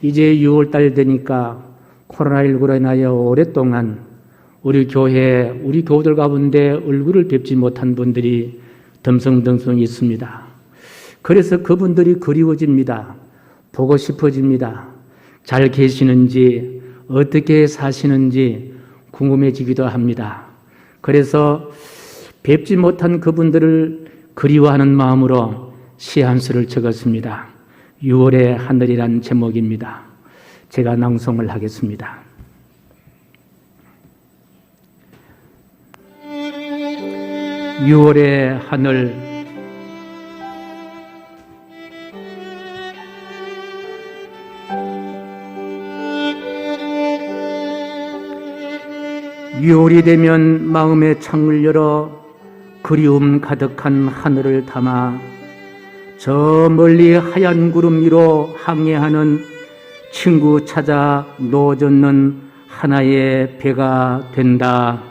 이제 6월달 되니까 코로나19로 인하여 오랫동안 우리 교우들 가운데 얼굴을 뵙지 못한 분들이 덤성덤성 있습니다. 그래서 그분들이 그리워집니다. 보고 싶어집니다. 잘 계시는지, 어떻게 사시는지 궁금해지기도 합니다. 그래서 뵙지 못한 그분들을 그리워하는 마음으로 시 한 수를 적었습니다. 6월의 하늘이란 제목입니다. 제가 낭송을 하겠습니다. 6월의 하늘, 유월이 되면 마음의 창을 열어 그리움 가득한 하늘을 담아 저 멀리 하얀 구름 위로 항해하는 친구 찾아 놓아줬는 하나의 배가 된다.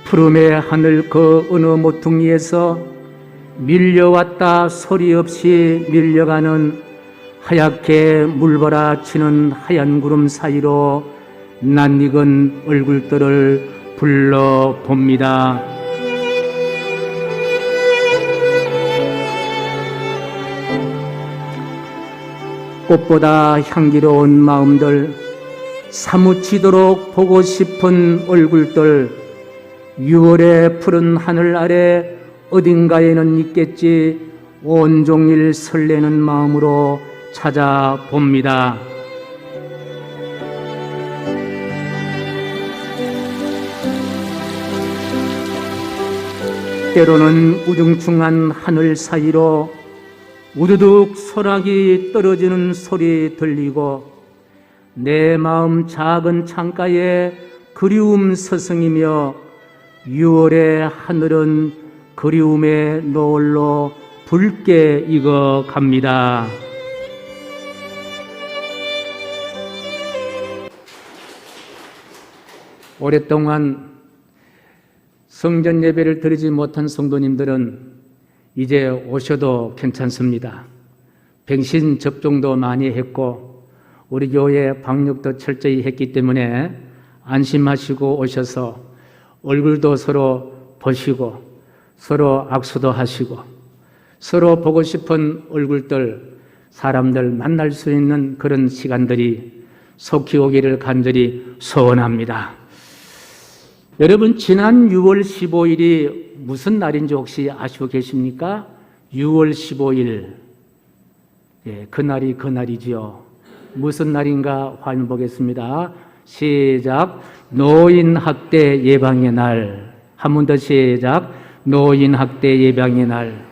푸름의 하늘 그 어느 모퉁이에서 밀려왔다 소리 없이 밀려가는 하얗게 물벌아치는 하얀 구름 사이로 낯익은 얼굴들을 불러봅니다. 꽃보다 향기로운 마음들, 사무치도록 보고 싶은 얼굴들, 6월의 푸른 하늘 아래 어딘가에는 있겠지. 온종일 설레는 마음으로 찾아봅니다. 때로는 우중충한 하늘 사이로 우두둑 소나기 떨어지는 소리 들리고 내 마음 작은 창가에 그리움 서성이며 6월의 하늘은 그리움의 노을로 붉게 익어갑니다. 오랫동안 성전 예배를 드리지 못한 성도님들은 이제 오셔도 괜찮습니다. 백신 접종도 많이 했고 우리 교회 방역도 철저히 했기 때문에 안심하시고 오셔서 얼굴도 서로 보시고 서로 악수도 하시고 서로 보고 싶은 얼굴들, 사람들 만날 수 있는 그런 시간들이 속히 오기를 간절히 소원합니다. 여러분, 지난 6월 15일이 무슨 날인지 혹시 아시고 계십니까? 6월 15일. 예, 그날이지요. 무슨 날인가 화면 보겠습니다. 시작. 노인학대 예방의 날. 한 번 더 시작. 노인학대 예방의 날.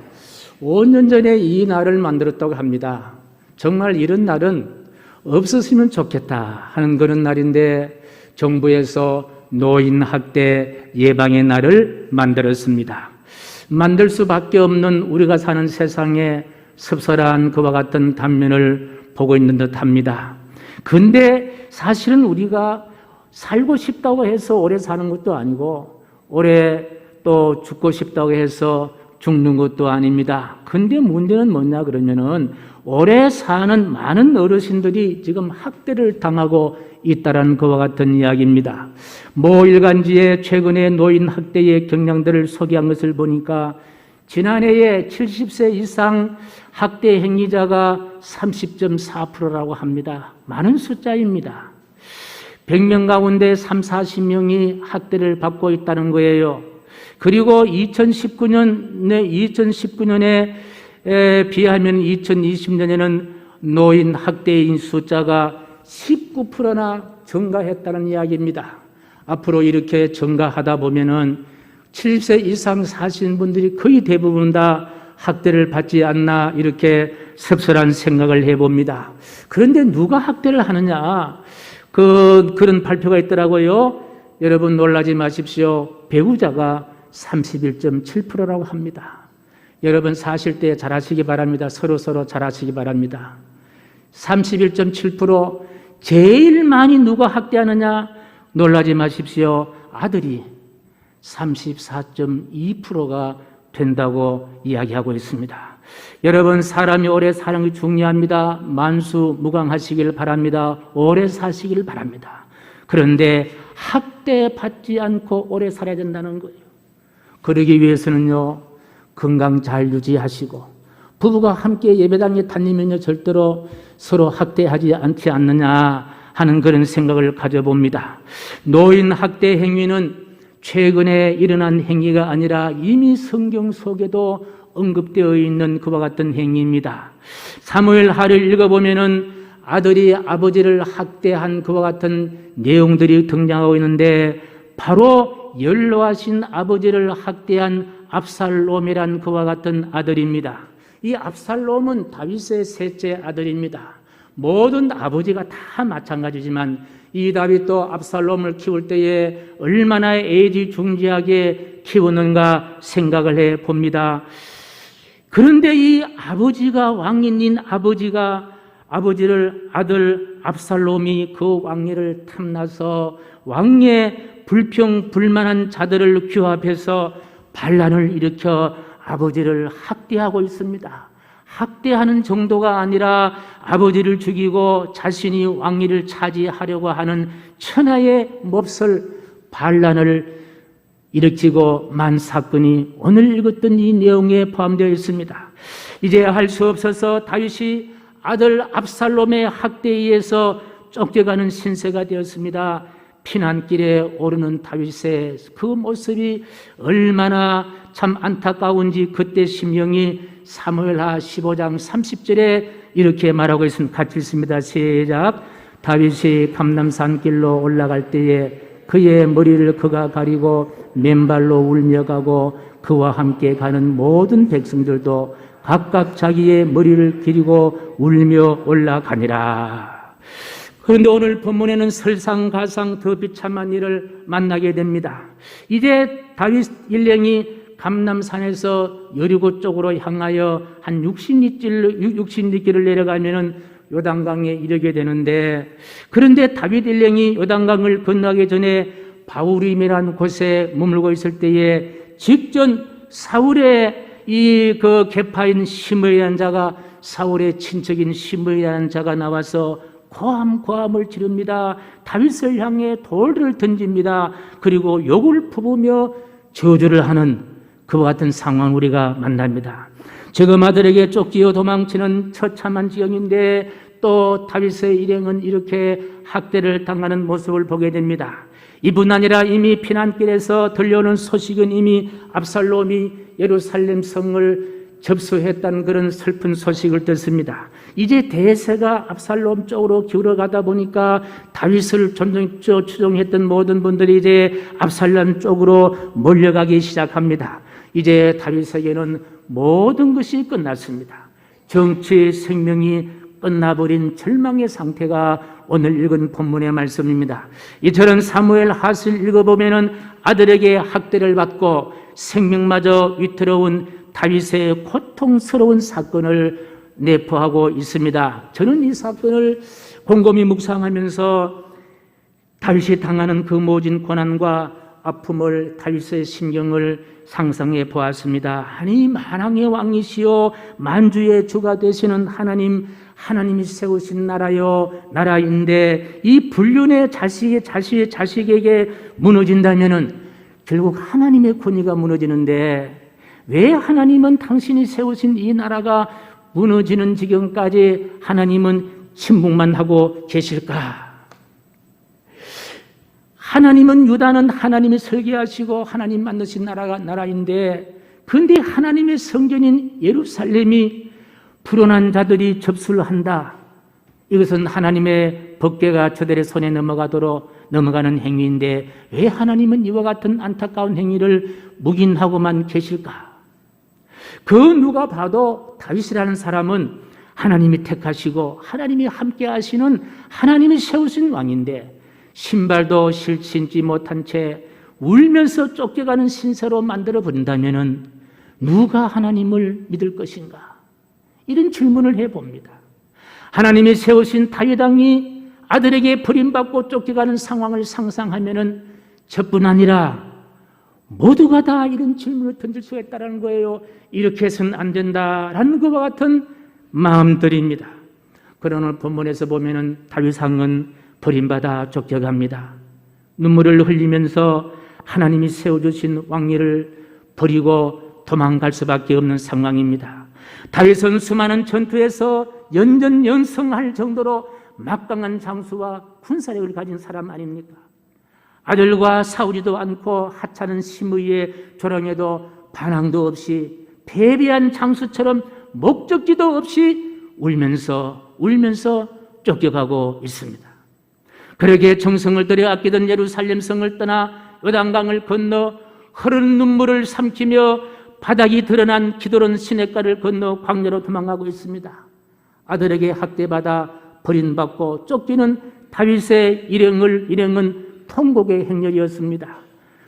5년 전에 이 날을 만들었다고 합니다. 정말 이런 날은 없었으면 좋겠다 하는 그런 날인데 정부에서 노인학대 예방의 날을 만들었습니다. 만들 수밖에 없는 우리가 사는 세상에 섭섭한 그와 같은 단면을 보고 있는 듯합니다. 근데 사실은 우리가 살고 싶다고 해서 오래 사는 것도 아니고 오래 또 죽고 싶다고 해서 죽는 것도 아닙니다. 근데 문제는 뭐냐 그러면은 오래 사는 많은 어르신들이 지금 학대를 당하고 있다는 그와 같은 이야기입니다. 모 일간지에 최근에 노인 학대의 경향들을 소개한 것을 보니까 지난해에 70세 이상 학대 행위자가 30.4%라고 합니다. 많은 숫자입니다. 100명 가운데 30, 40명이 학대를 받고 있다는 거예요. 그리고 2019년에 비하면 2020년에는 노인 학대인 숫자가 19%나 증가했다는 이야기입니다. 앞으로 이렇게 증가하다 보면은 70세 이상 사신 분들이 거의 대부분 다 학대를 받지 않나 이렇게 섭섭한 생각을 해봅니다. 그런데 누가 학대를 하느냐? 그런 발표가 있더라고요. 여러분 놀라지 마십시오. 배우자가 31.7%라고 합니다. 여러분 사실 때 잘하시기 바랍니다. 서로 잘하시기 바랍니다. 31.7% 제일 많이 누가 학대하느냐? 놀라지 마십시오. 아들이 34.2%가 된다고 이야기하고 있습니다. 여러분, 사람이 오래 사는 게 중요합니다. 만수무강하시길 바랍니다. 오래 사시길 바랍니다. 그런데 학대받지 않고 오래 살아야 된다는 거예요. 그러기 위해서는요, 건강 잘 유지하시고 부부가 함께 예배당에 다니면요 절대로 서로 학대하지 않지 않느냐 하는 그런 생각을 가져봅니다. 노인 학대 행위는 최근에 일어난 행위가 아니라 이미 성경 속에도 언급되어 있는 그와 같은 행위입니다. 사무엘 하를 읽어보면은 아들이 아버지를 학대한 그와 같은 내용들이 등장하고 있는데, 바로 연로하신 아버지를 학대한 압살롬이란 그와 같은 아들입니다. 이 압살롬은 다윗의 셋째 아들입니다. 모든 아버지가 다 마찬가지지만 이 다윗도 압살롬을 키울 때에 얼마나 애지중지하게 키웠는가 생각을 해 봅니다. 그런데 이 아버지가 왕인 아버지가 아버지를 아들 압살롬이 그 왕위를 탐나서 왕의 불평불만한 자들을 규합해서 반란을 일으켜 아버지를 학대하고 있습니다. 학대하는 정도가 아니라 아버지를 죽이고 자신이 왕위를 차지하려고 하는 천하의 몹쓸 반란을 일으키고 만 사건이 오늘 읽었던 이 내용에 포함되어 있습니다. 이제 할 수 없어서 다윗이 아들 압살롬의 학대에 의해서 쫓겨가는 신세가 되었습니다. 피난길에 오르는 다윗의 그 모습이 얼마나 참 안타까운지 그때 심령이 사무엘하 15장 30절에 이렇게 말하고 있습니다. 같이 읽습니다. 시작. 다윗이 감람산 길로 올라갈 때에 그의 머리를 그가 가리고 맨발로 울며 가고 그와 함께 가는 모든 백성들도 각각 자기의 머리를 기리고 울며 올라가니라. 그런데 오늘 본문에는 설상가상 더 비참한 일을 만나게 됩니다. 이제 다윗 일행이 감람산에서 여리고 쪽으로 향하여 한 60리길을 내려가면은 요단강에 이르게 되는데, 그런데 다윗 일행이 요단강을 건너기 전에 바후림이라는 곳에 머물고 있을 때에 직전 사울의 그 계파인 시므이라는 자가, 사울의 친척인 시므이라는 자가 나와서 고함을 지릅니다. 다윗을 향해 돌을 던집니다. 그리고 욕을 퍼부으며 저주를 하는 그와 같은 상황 우리가 만납니다. 지금 아들에게 쫓기어 도망치는 처참한 지경인데 또 다윗의 일행은 이렇게 학대를 당하는 모습을 보게 됩니다. 이뿐 아니라 이미 피난길에서 들려오는 소식은 이미 압살롬이 예루살렘 성을 접수했다는 그런 슬픈 소식을 듣습니다. 이제 대세가 압살롬 쪽으로 기울어가다 보니까 다윗을 추종했던 모든 분들이 이제 압살롬 쪽으로 몰려가기 시작합니다. 이제 다윗에게는 모든 것이 끝났습니다. 정치 생명이 끝나버린 절망의 상태가 오늘 읽은 본문의 말씀입니다. 이처럼 사무엘 하를 읽어보면 아들에게 학대를 받고 생명마저 위태로운 다윗의 고통스러운 사건을 내포하고 있습니다. 저는 이 사건을 곰곰이 묵상하면서 다윗이 당하는 그 모진 고난과 아픔을, 다윗의 심경을 상상해 보았습니다. 아니, 만왕의 왕이시요 만주의 주가 되시는 하나님이 세우신 나라인데 이 불륜의 자식에게 무너진다면은 결국 하나님의 권위가 무너지는데, 왜 하나님은 당신이 세우신 이 나라가 무너지는 지경까지 하나님은 침묵만 하고 계실까? 하나님은, 유다는 하나님이 설계하시고 하나님 만드신 나라인데, 그런데 하나님의 성전인 예루살렘이 불온한 자들이 접수를 한다. 이것은 하나님의 법궤가 저들의 손에 넘어가는 행위인데 왜 하나님은 이와 같은 안타까운 행위를 묵인하고만 계실까? 그 누가 봐도 다윗이라는 사람은 하나님이 택하시고 하나님이 함께 하시는, 하나님이 세우신 왕인데 신발도 신지 못한 채 울면서 쫓겨가는 신세로 만들어 버린다면 누가 하나님을 믿을 것인가? 이런 질문을 해봅니다. 하나님이 세우신 다윗 왕이 아들에게 버림받고 쫓겨가는 상황을 상상하면 저뿐 아니라 모두가 다 이런 질문을 던질 수가 있다는 거예요. 이렇게 해서는 안 된다라는 것과 같은 마음들입니다. 그러나 오늘 본문에서 보면은 다윗 왕은 버림받아 쫓겨갑니다. 눈물을 흘리면서 하나님이 세워주신 왕위를 버리고 도망갈 수밖에 없는 상황입니다. 다윗은 수많은 전투에서 연전연승할 정도로 막강한 장수와 군사력을 가진 사람 아닙니까? 아들과 싸우지도 않고 하찮은 심의의 조롱에도 반항도 없이 패배한 장수처럼 목적지도 없이 울면서 쫓겨가고 있습니다. 그러기에 정성을 들여 아끼던 예루살렘 성을 떠나 요단강을 건너 흐르는 눈물을 삼키며 바닥이 드러난 기도론 시냇가를 건너 광야로 도망가고 있습니다. 아들에게 학대받아 버림받고 쫓기는 다윗의 일행은 통곡의 행렬이었습니다.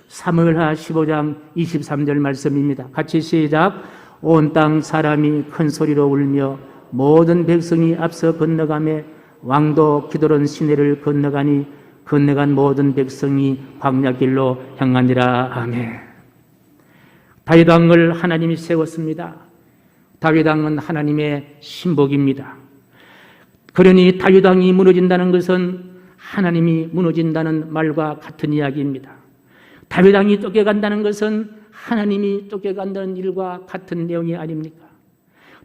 사무엘하 15장 23절 말씀입니다. 같이 시작. 온 땅 사람이 큰 소리로 울며 모든 백성이 앞서 건너가며 왕도 기도론 시내를 건너간 모든 백성이 광야길로 향하니라. 아멘. 다윗 왕을 하나님이 세웠습니다. 다윗 왕은 하나님의 신복입니다. 그러니 다윗 왕이 무너진다는 것은 하나님이 무너진다는 말과 같은 이야기입니다. 다윗 왕이 쫓겨간다는 것은 하나님이 쫓겨간다는 일과 같은 내용이 아닙니까?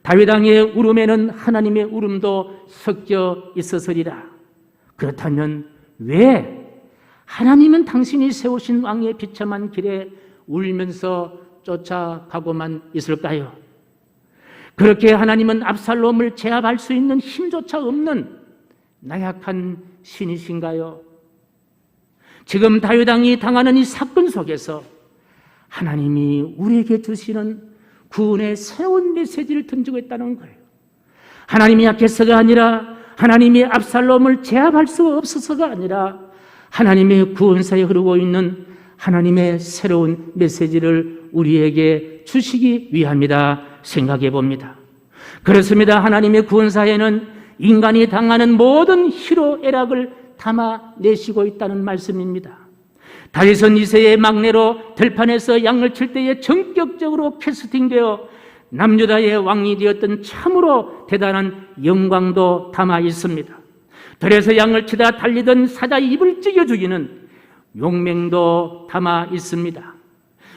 다윗 왕의 울음에는 하나님의 울음도 섞여 있었으리라. 그렇다면 왜 하나님은 당신이 세우신 왕의 비참한 길에 울면서 쫓아가고만 있을까요? 그렇게 하나님은 압살롬을 제압할 수 있는 힘조차 없는 나약한 신이신가요? 지금 다윗 왕이 당하는 이 사건 속에서 하나님이 우리에게 주시는 구원의 새로운 메시지를 던지고 있다는 거예요. 하나님이 약해서가 아니라, 하나님이 압살롬을 제압할 수 없어서가 아니라, 하나님의 구원사에 흐르고 있는 하나님의 새로운 메시지를 우리에게 주시기 위함이다 생각해 봅니다. 그렇습니다. 하나님의 구원사에는 인간이 당하는 모든 희로애락을 담아내시고 있다는 말씀입니다. 다윗은 이새의 막내로 들판에서 양을 칠 때에 전격적으로 캐스팅되어 남유다의 왕이 되었던 참으로 대단한 영광도 담아 있습니다. 들에서 양을 치다 달리던 사자의 입을 찢어 죽이는 용맹도 담아 있습니다.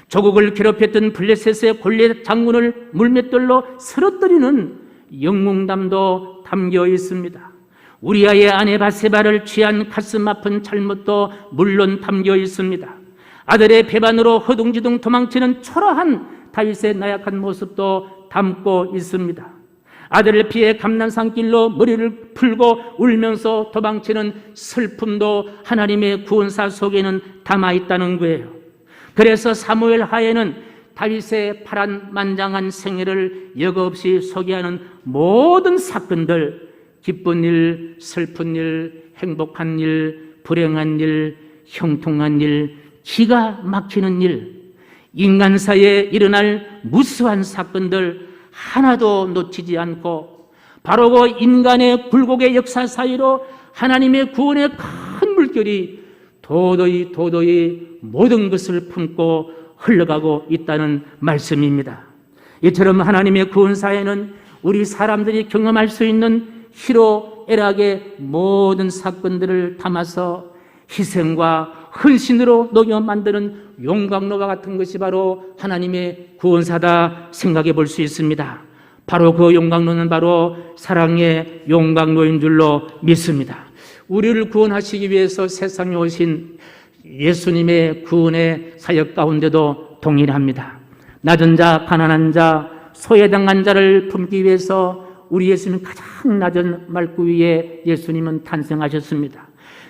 조국을 괴롭혔던 블레셋의 골리앗 장군을 물맷돌로 쓰러뜨리는 영웅담도 담겨 있습니다. 우리아의 아내 바세바를 취한 가슴 아픈 잘못도 물론 담겨 있습니다. 아들의 배반으로 허둥지둥 도망치는 초라한 다윗의 나약한 모습도 담고 있습니다. 아들을 피해 감난산길로 머리를 풀고 울면서 도망치는 슬픔도 하나님의 구원사 속에는 담아 있다는 거예요. 그래서 사무엘 하에는 다윗의 파란만장한 생애를 여과없이 소개하는 모든 사건들, 기쁜 일, 슬픈 일, 행복한 일, 불행한 일, 형통한 일, 기가 막히는 일, 인간사에 일어날 무수한 사건들 하나도 놓치지 않고 바로 그 인간의 굴곡의 역사 사이로 하나님의 구원의 큰 물결이 도저히 모든 것을 품고 흘러가고 있다는 말씀입니다. 이처럼 하나님의 구원사에는 우리 사람들이 경험할 수 있는 희로애락의 모든 사건들을 담아서 희생과 헌신으로 녹여 만드는 용광로가 같은 것이 바로 하나님의 구원사다 생각해 볼 수 있습니다. 바로 그 용광로는 바로 사랑의 용광로인 줄로 믿습니다. 우리를 구원하시기 위해서 세상에 오신 예수님의 구원의 사역 가운데도 동일합니다. 낮은 자, 가난한 자, 소외당한 자를 품기 위해서 우리 예수님 가장 낮은 말구 위에 예수님은 탄생하셨습니다.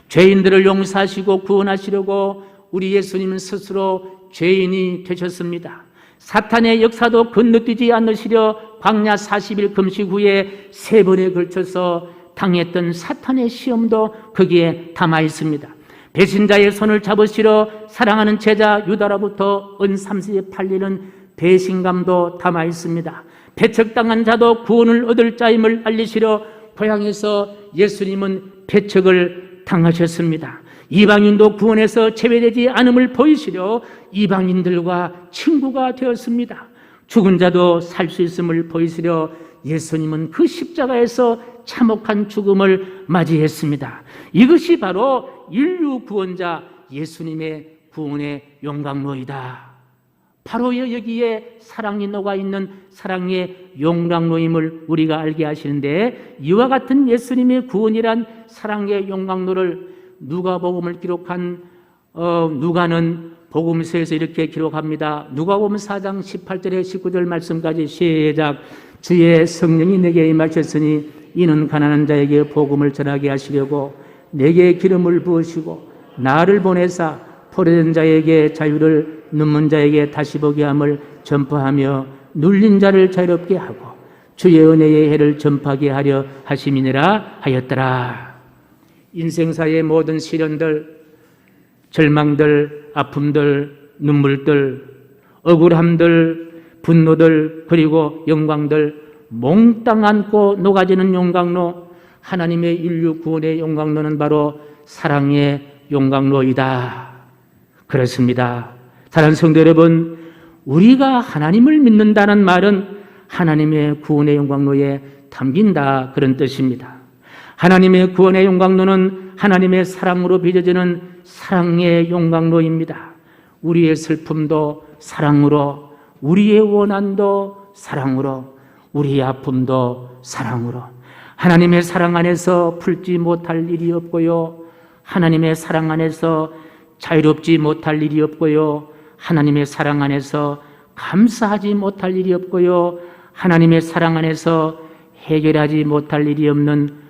죄인들을 용서하시고 구원하시려고 우리 예수님은 스스로 죄인이 되셨습니다. 사탄의 역사도 건너뛰지 않으시려 광야 40일 금식 후에 3번에 걸쳐서 당했던 사탄의 시험도 거기에 담아 있습니다. 배신자의 손을 잡으시러 사랑하는 제자 유다로부터 은 30에 팔리는 배신감도 담아 있습니다. 배척당한 자도 구원을 얻을 자임을 알리시려 고향에서 예수님은 배척을 당하셨습니다. 이방인도 구원에서 제외되지 않음을 보이시려 이방인들과 친구가 되었습니다. 죽은 자도 살 수 있음을 보이시려 예수님은 그 십자가에서 참혹한 죽음을 맞이했습니다. 이것이 바로 인류 구원자 예수님의 구원의 용광로이다. 바로 여기에 사랑이 녹아있는 사랑의 용광로임을 우리가 알게 하시는데, 이와 같은 예수님의 구원이란 사랑의 용광로를 누가복음을 기록한 누가는 복음서에서 이렇게 기록합니다. 누가복음 4장 18절에 19절 말씀까지 시작. 주의 성령이 내게 임하셨으니 이는 가난한 자에게 복음을 전하게 하시려고 내게 기름을 부으시고 나를 보내사 포로된 자에게 자유를, 눈먼 자에게 다시 보게 함을 전파하며 눌린 자를 자유롭게 하고 주의 은혜의 해를 전파하게 하려 하심이니라 하였더라. 인생사의 모든 시련들, 절망들, 아픔들, 눈물들, 억울함들, 분노들, 그리고 영광들 몽땅 안고 녹아지는 용광로, 하나님의 인류 구원의 용광로는 바로 사랑의 용광로이다. 그렇습니다. 사랑하는 성도 여러분, 우리가 하나님을 믿는다는 말은 하나님의 구원의 용광로에 담긴다, 그런 뜻입니다. 하나님의 구원의 용광로는 하나님의 사랑으로 빚어지는 사랑의 용광로입니다. 우리의 슬픔도 사랑으로, 우리의 원한도 사랑으로, 우리의 아픔도 사랑으로. 하나님의 사랑 안에서 풀지 못할 일이 없고요, 하나님의 사랑 안에서 자유롭지 못할 일이 없고요, 하나님의 사랑 안에서 감사하지 못할 일이 없고요, 하나님의 사랑 안에서 해결하지 못할 일이 없는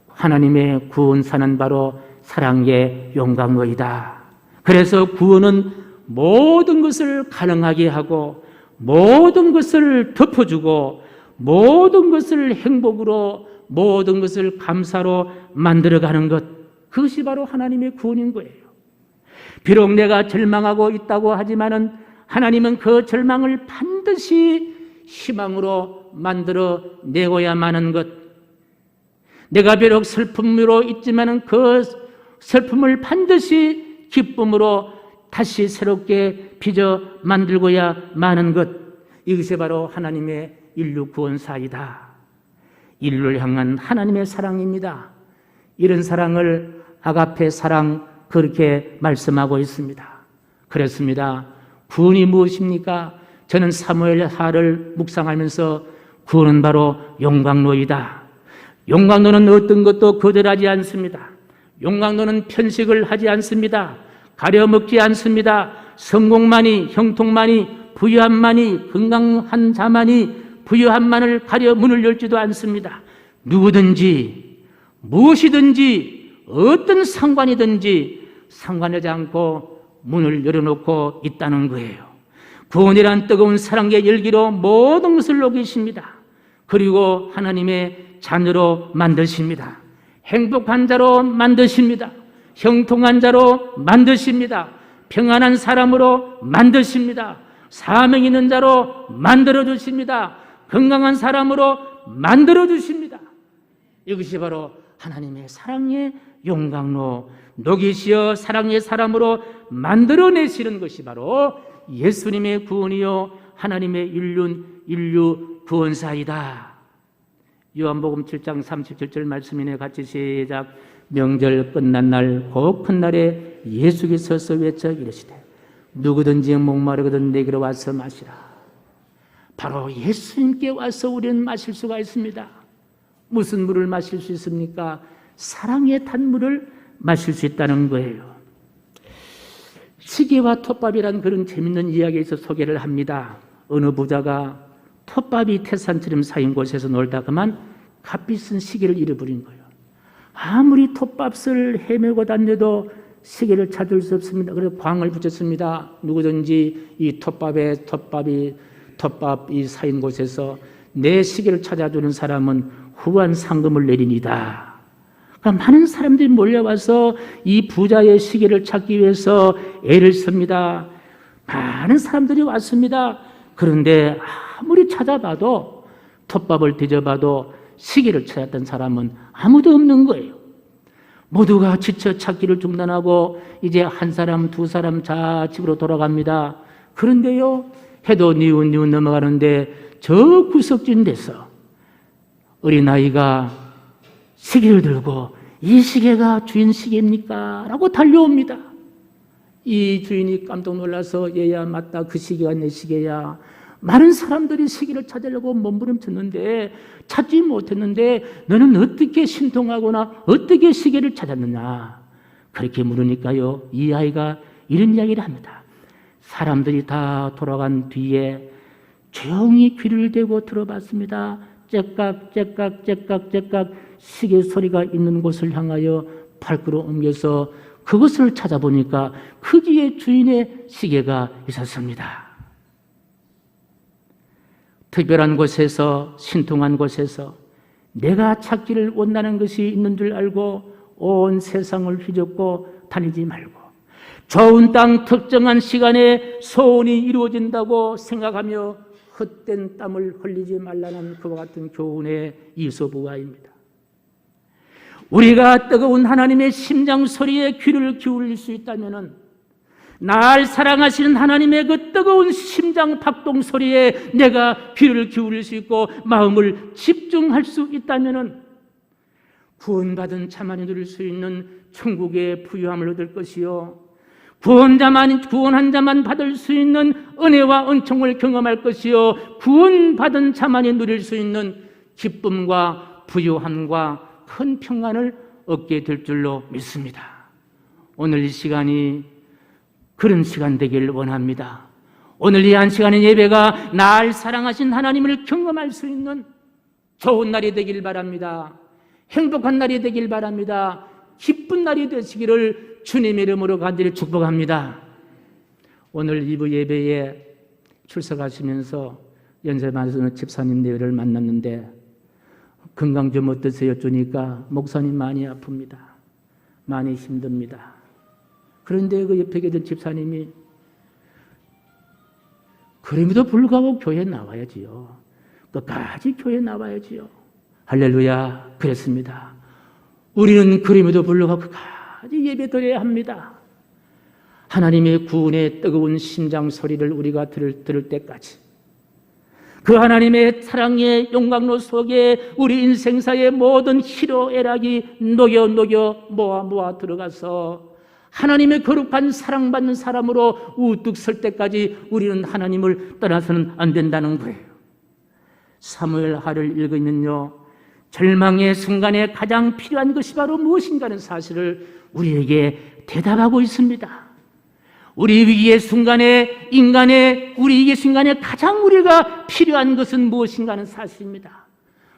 하나님의 구원사는 바로 사랑의 용광로이다. 그래서 구원은 모든 것을 가능하게 하고 모든 것을 덮어주고 모든 것을 행복으로, 모든 것을 감사로 만들어가는 것, 그것이 바로 하나님의 구원인 거예요. 비록 내가 절망하고 있다고 하지만은 하나님은 그 절망을 반드시 희망으로 만들어 내고야만 하는 것, 내가 비록 슬픔으로 있지만은 그 슬픔을 반드시 기쁨으로 다시 새롭게 빚어 만들고야 마는 것, 이것이 바로 하나님의 인류 구원사이다. 인류를 향한 하나님의 사랑입니다. 이런 사랑을 아가페 사랑, 그렇게 말씀하고 있습니다. 그렇습니다. 구원이 무엇입니까? 저는 사무엘 하를 묵상하면서 구원은 바로 용광로이다. 용광로는 어떤 것도 거절하지 않습니다. 용광로는 편식을 하지 않습니다. 가려먹지 않습니다. 성공만이, 형통만이, 부유함만이, 건강한 자만이, 부유함만을 가려 문을 열지도 않습니다. 누구든지, 무엇이든지, 어떤 상관이든지 상관하지 않고 문을 열어놓고 있다는 거예요. 구원이란 뜨거운 사랑의 열기로 모든 것을 녹이십니다. 그리고 하나님의 자녀로 만드십니다. 행복한 자로 만드십니다. 형통한 자로 만드십니다. 평안한 사람으로 만드십니다. 사명 있는 자로 만들어주십니다. 건강한 사람으로 만들어주십니다. 이것이 바로 하나님의 사랑의 용광로, 녹이시어 사랑의 사람으로 만들어내시는 것이 바로 예수님의 구원이요 하나님의 인류 구원사이다. 요한복음 7장 37절 말씀이네. 같이 시작. 명절 끝난 날 곧 큰 날에 예수께서 외쳐 이르시되 누구든지 목마르거든 내게로 와서 마시라. 바로 예수님께 와서 우리는 마실 수가 있습니다. 무슨 물을 마실 수 있습니까? 사랑의 단물을 마실 수 있다는 거예요. 시계와 톱밥이란 그런 재밌는 이야기에서 소개를 합니다. 어느 부자가 톱밥이 태산처럼 쌓인 곳에서 놀다 그만 값비싼 시계를 잃어버린 거예요. 아무리 톱밥을 헤매고 다녀도 시계를 찾을 수 없습니다. 그래서 광을 붙였습니다. 누구든지 이 톱밥이 쌓인 곳에서 내 시계를 찾아주는 사람은 후한 상금을 내리니다. 그러니까 많은 사람들이 몰려와서 이 부자의 시계를 찾기 위해서 애를 씁니다. 많은 사람들이 왔습니다. 그런데 아무리 찾아봐도, 톱밥을 뒤져봐도 시계를 찾았던 사람은 아무도 없는 거예요. 모두가 지쳐 찾기를 중단하고 이제 한 사람 두 사람 집으로 돌아갑니다. 그런데요, 해도 니운니운 넘어가는데 저 구석진 데서 어린아이가 시계를 들고 이 시계가 주인 시계입니까? 라고 달려옵니다. 이 주인이 깜짝 놀라서 얘야 맞다, 그 시계가 내 시계야. 많은 사람들이 시계를 찾으려고 몸부림쳤는데 찾지 못했는데 너는 어떻게 신통하거나 어떻게 시계를 찾았느냐? 그렇게 물으니까요, 이 아이가 이런 이야기를 합니다. 사람들이 다 돌아간 뒤에 조용히 귀를 대고 들어봤습니다. 째깍 째깍 째깍 째깍 시계 소리가 있는 곳을 향하여 발걸음 옮겨서 그것을 찾아보니까 거기에 주인의 시계가 있었습니다. 특별한 곳에서, 신통한 곳에서 내가 찾기를 원하는 것이 있는 줄 알고 온 세상을 휘젓고 다니지 말고 좋은 땅 특정한 시간에 소원이 이루어진다고 생각하며 헛된 땀을 흘리지 말라는 그와 같은 교훈의 이소부가입니다. 우리가 뜨거운 하나님의 심장 소리에 귀를 기울일 수 있다면, 날 사랑하시는 하나님의 그 뜨거운 심장 박동 소리에 내가 귀를 기울일 수 있고 마음을 집중할 수 있다면 구원받은 자만이 누릴 수 있는 천국의 부유함을 얻을 것이요, 구원한 자만 받을 수 있는 은혜와 은총을 경험할 것이요, 구원받은 자만이 누릴 수 있는 기쁨과 부유함과 큰 평안을 얻게 될 줄로 믿습니다. 오늘 이 시간이 그런 시간 되길 원합니다. 오늘 이 한 시간의 예배가 날 사랑하신 하나님을 경험할 수 있는 좋은 날이 되길 바랍니다. 행복한 날이 되길 바랍니다. 기쁜 날이 되시기를 주님의 이름으로 간절히 축복합니다. 오늘 2부 예배에 출석하시면서 연세만에서는 집사님 네를 만났는데 건강 좀 어떠세요? 주니까 목사님 많이 아픕니다. 많이 힘듭니다. 그런데 그 옆에 계신 집사님이 그럼에도 불구하고 교회에 나와야지요. 끝까지 교회에 나와야지요. 할렐루야. 그랬습니다. 우리는 그럼에도 불구하고 끝까지 예배 드려야 합니다. 하나님의 구원의 뜨거운 심장 소리를 우리가 들을 때까지, 그 하나님의 사랑의 용광로 속에 우리 인생사의 모든 희로애락이 녹여 모아 들어가서 하나님의 거룩한 사랑받는 사람으로 우뚝 설 때까지 우리는 하나님을 떠나서는 안 된다는 거예요. 사무엘 하를 읽으면요, 절망의 순간에 가장 필요한 것이 바로 무엇인가 하는 사실을 우리에게 대답하고 있습니다. 우리 위기의 순간에, 우리 위기의 순간에 가장 우리가 필요한 것은 무엇인가 하는 사실입니다.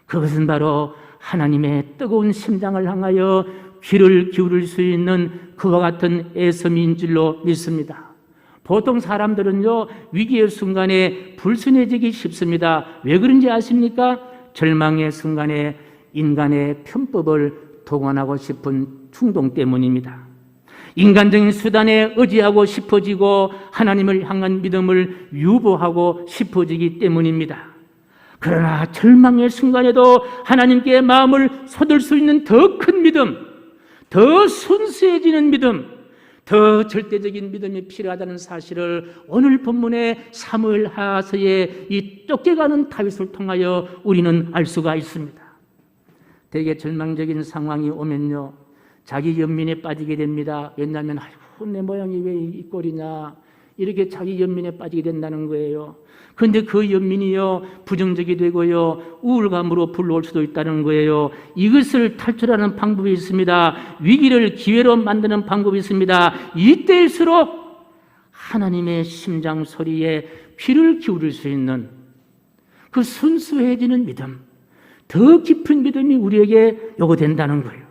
그것은 바로 하나님의 뜨거운 심장을 향하여 귀를 기울일 수 있는 그와 같은 애섬인 줄로 믿습니다. 보통 사람들은요, 위기의 순간에 불순해지기 쉽습니다. 왜 그런지 아십니까? 절망의 순간에 인간의 편법을 동원하고 싶은 충동 때문입니다. 인간적인 수단에 의지하고 싶어지고 하나님을 향한 믿음을 유보하고 싶어지기 때문입니다. 그러나 절망의 순간에도 하나님께 마음을 쏟을 수 있는 더 큰 믿음, 더 순수해지는 믿음, 더 절대적인 믿음이 필요하다는 사실을 오늘 본문의 사무엘하서의 이 쫓겨가는 다윗을 통하여 우리는 알 수가 있습니다. 대개 절망적인 상황이 오면요, 자기 연민에 빠지게 됩니다. 왜냐하면 아이고 내 모양이 왜 이 꼴이냐, 이렇게 자기 연민에 빠지게 된다는 거예요. 그런데 그 연민이요, 부정적이 되고요, 우울감으로 불러올 수도 있다는 거예요. 이것을 탈출하는 방법이 있습니다. 위기를 기회로 만드는 방법이 있습니다. 이때일수록 하나님의 심장 소리에 귀를 기울일 수 있는 그 순수해지는 믿음, 더 깊은 믿음이 우리에게 요구된다는 거예요.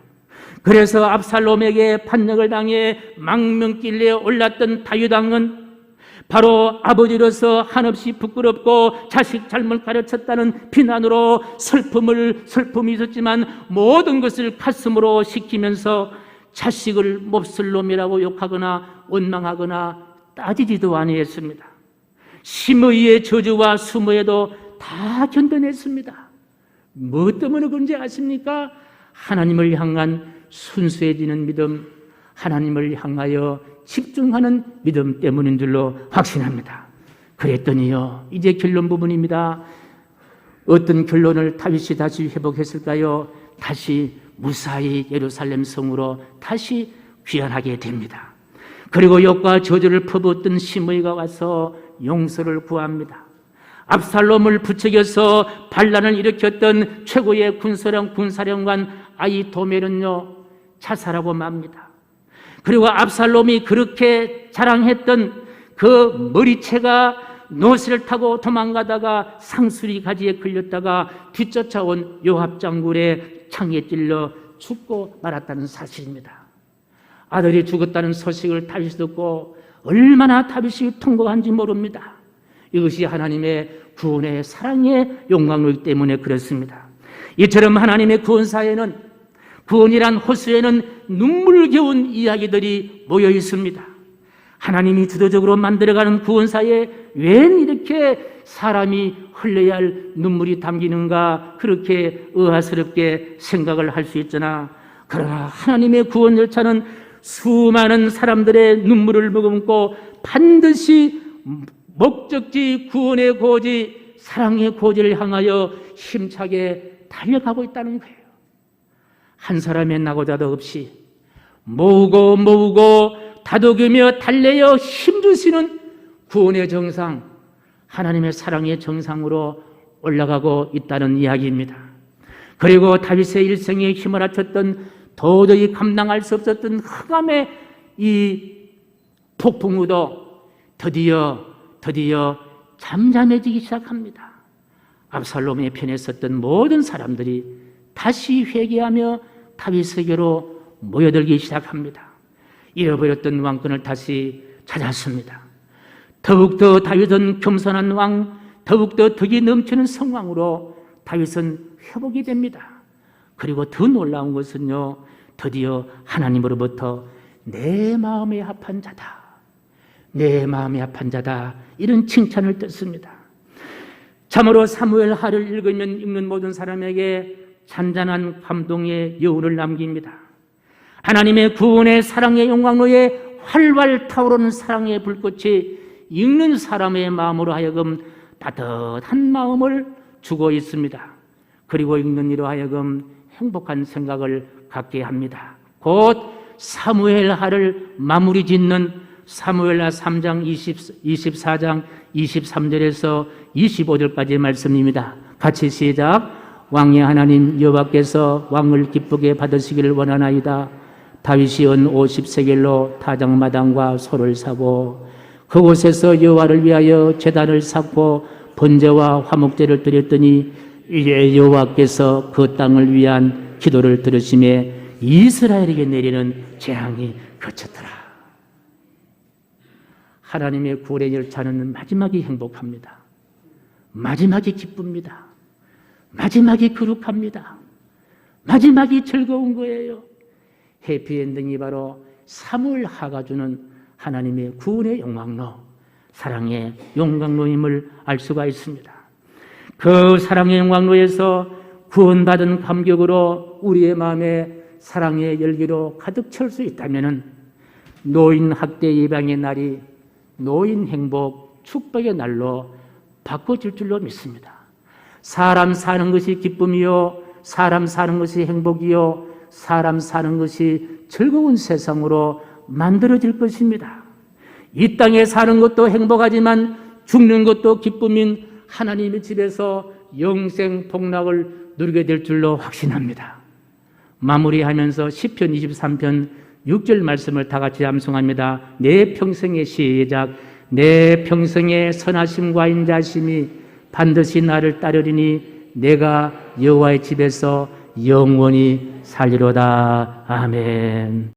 그래서 압살롬에게 반역을 당해 망명길에 올랐던 다윗 왕은 바로 아버지로서 한없이 부끄럽고 자식 잘못 가르쳤다는 비난으로 슬픔이 있었지만 모든 것을 가슴으로 식히면서 자식을 몹쓸 놈이라고 욕하거나 원망하거나 따지지도 아니했습니다. 심의의 저주와 수모에도 다 견뎌냈습니다. 뭐 때문에 그런지 아십니까? 하나님을 향한 순수해지는 믿음, 하나님을 향하여 집중하는 믿음 때문인 줄로 확신합니다. 그랬더니요, 이제 결론 부분입니다. 어떤 결론을 다윗이 다시 회복했을까요? 다시 무사히 예루살렘 성으로 다시 귀환하게 됩니다. 그리고 욕과 저주를 퍼붓던 시므이가 와서 용서를 구합니다. 압살롬을 부추겨서 반란을 일으켰던 최고의 군사령관 아히도멜은요, 자살하고 맙니다. 그리고 압살롬이 그렇게 자랑했던 그 머리채가 노새를 타고 도망가다가 상수리 가지에 걸렸다가 뒤쫓아온 요압 장군의 창에 찔러 죽고 말았다는 사실입니다. 아들이 죽었다는 소식을 다윗이 듣고 얼마나 다윗이 통곡한지 모릅니다. 이것이 하나님의 구원의 사랑의 영광이기 때문에 그렇습니다. 이처럼 하나님의 구원사에는, 구원이란 호수에는 눈물겨운 이야기들이 모여 있습니다. 하나님이 주도적으로 만들어가는 구원사에 웬 이렇게 사람이 흘려야 할 눈물이 담기는가, 그렇게 의아스럽게 생각을 할 수 있잖아. 그러나 하나님의 구원 열차는 수많은 사람들의 눈물을 머금고 반드시 목적지, 구원의 고지, 사랑의 고지를 향하여 힘차게 달려가고 있다는 거예요. 한 사람의 나고자도 없이 모으고 다독이며 달래어 힘주시는 구원의 정상, 하나님의 사랑의 정상으로 올라가고 있다는 이야기입니다. 그리고 다윗의 일생에 힘을 합쳤던 도저히 감당할 수 없었던 흑암의 이 폭풍우도 드디어 잠잠해지기 시작합니다. 압살롬의 편에 섰던 모든 사람들이 다시 회개하며 다윗에게로 모여들기 시작합니다. 잃어버렸던 왕권을 다시 찾았습니다. 더욱더 다윗은 겸손한 왕, 더욱더 덕이 넘치는 성왕으로 다윗은 회복이 됩니다. 그리고 더 놀라운 것은요, 드디어 하나님으로부터 내 마음에 합한 자다, 내 마음에 합한 자다, 이런 칭찬을 듣습니다. 참으로 사무엘 하를 읽는 모든 사람에게 잔잔한 감동의 여운을 남깁니다. 하나님의 구원의 사랑의 영광로에 활활 타오르는 사랑의 불꽃이 읽는 사람의 마음으로 하여금 따뜻한 마음을 주고 있습니다. 그리고 읽는 이로 하여금 행복한 생각을 갖게 합니다. 곧 사무엘 하를 마무리 짓는 사무엘하 3장 24장 23절에서 25절까지의 말씀입니다. 같이 시작. 왕의 하나님 여호와께서 왕을 기쁘게 받으시기를 원하나이다. 다윗이 은 50세겔로 타작마당과 소를 사고 그곳에서 여호와를 위하여 제단을 쌓고 번제와 화목제를 드렸더니 이제 여호와께서 그 땅을 위한 기도를 들으심에 이스라엘에게 내리는 재앙이 그쳤더라. 하나님의 구원의 열차는 마지막이 행복합니다. 마지막이 기쁩니다. 마지막이 거룩합니다. 마지막이 즐거운 거예요. 해피엔딩이 바로 사무엘 하가 주는 하나님의 구원의 영광로, 사랑의 영광로임을 알 수가 있습니다. 그 사랑의 영광로에서 구원받은 감격으로 우리의 마음에 사랑의 열기로 가득 찰 수 있다면 노인 학대 예방의 날이 노인 행복 축복의 날로 바꿔질 줄로 믿습니다. 사람 사는 것이 기쁨이요, 사람 사는 것이 행복이요, 사람 사는 것이 즐거운 세상으로 만들어질 것입니다. 이 땅에 사는 것도 행복하지만 죽는 것도 기쁨인 하나님의 집에서 영생 복락을 누리게 될 줄로 확신합니다. 마무리하면서 시편 23편 6절 말씀을 다 같이 암송합니다. 내 평생의 시작. 내 평생의 선하심과 인자심이 반드시 나를 따르리니 내가 여호와의 집에서 영원히 살리로다. 아멘.